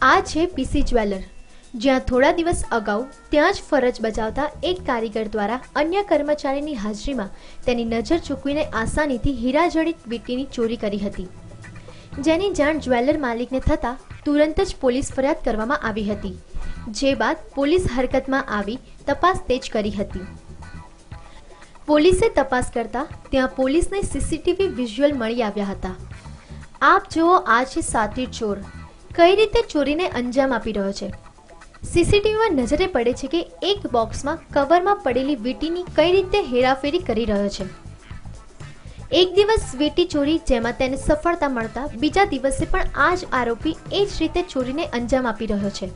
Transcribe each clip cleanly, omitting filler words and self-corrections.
આ છે પીસી જ્વેલર, જ્યાં થોડા દિવસ અગાઉ ત્યાં જ ફરજ બજાવતા એક કારીગર દ્વારા અન્ય કર્મચારીની હાજરીમાં તેની નજર ચૂકવીને આસાનીથી હીરાજડિત વીંટીની ચોરી કરી હતી, જેની જાણ જ્વેલર માલિકને થતાં તુરંત જ પોલીસ ફરિયાદ કરવામાં આવી હતી, જે બાદ પોલીસ હરકતમાં આવી તપાસ તેજ કરી હતી। પોલીસે તપાસ કરતા ત્યાં પોલીસને સીસીટીવી વિઝ્યુઅલ મળી આવ્યા હતા। આપ જુઓ, આ છે સાતીર ચોર કઈ રીતે ચોરીને અંજામ આપી રહ્યો છે। સીસીટીવીમાં નજરે પડે છે કે એક બોક્સમાં કવરમાં પડેલી વીંટીની કઈ રીતે હેરાફેરી કરી રહ્યો છે। એક દિવસ વીંટી ચોરી જેમાં તેને સફળતા મળતા બીજા દિવસે પણ આ જ આરોપી એ જ રીતે ચોરીને અંજામ આપી રહ્યો છે।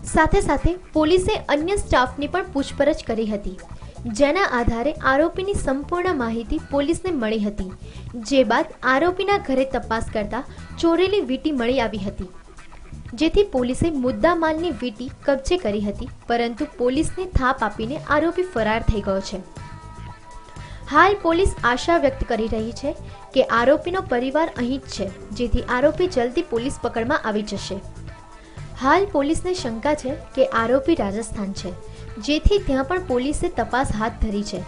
સાથે સાથે પોલીસે અન્ય સ્ટાફની પણ પૂછપરછ કરી હતી, જેના આધારે આરોપીની સંપૂર્ણ માહિતી પોલીસને મળી હતી, જે બાદ આરોપીના ઘરે તપાસ કરતા ચોરેલી વીંટી મળી આવી હતી, જેથી પોલીસે મુદ્દામાલની વીંટી કબજે કરી હતી, પરંતુ પોલીસને થાપ આપીને આરોપી ફરાર થઈ ગયો છે। હાલ પોલીસ આશા વ્યક્ત કરી રહી છે કે આરોપીનો પરિવાર અહીં જ છે, જેથી આરોપી જલ્દી પોલીસ પકડમાં આવી જશે। હાલ પોલીસને શંકા છે કે આરોપી રાજસ્થાન છે, જેથી ત્યાં પણ પોલીસે તપાસ હાથ ધરી છે।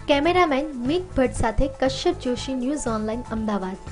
કેમેરામેન મિત ભટ્ટ સાથે કશ્યપ જોશી, ન્યૂઝ ઓનલાઈન, અમદાવાદ।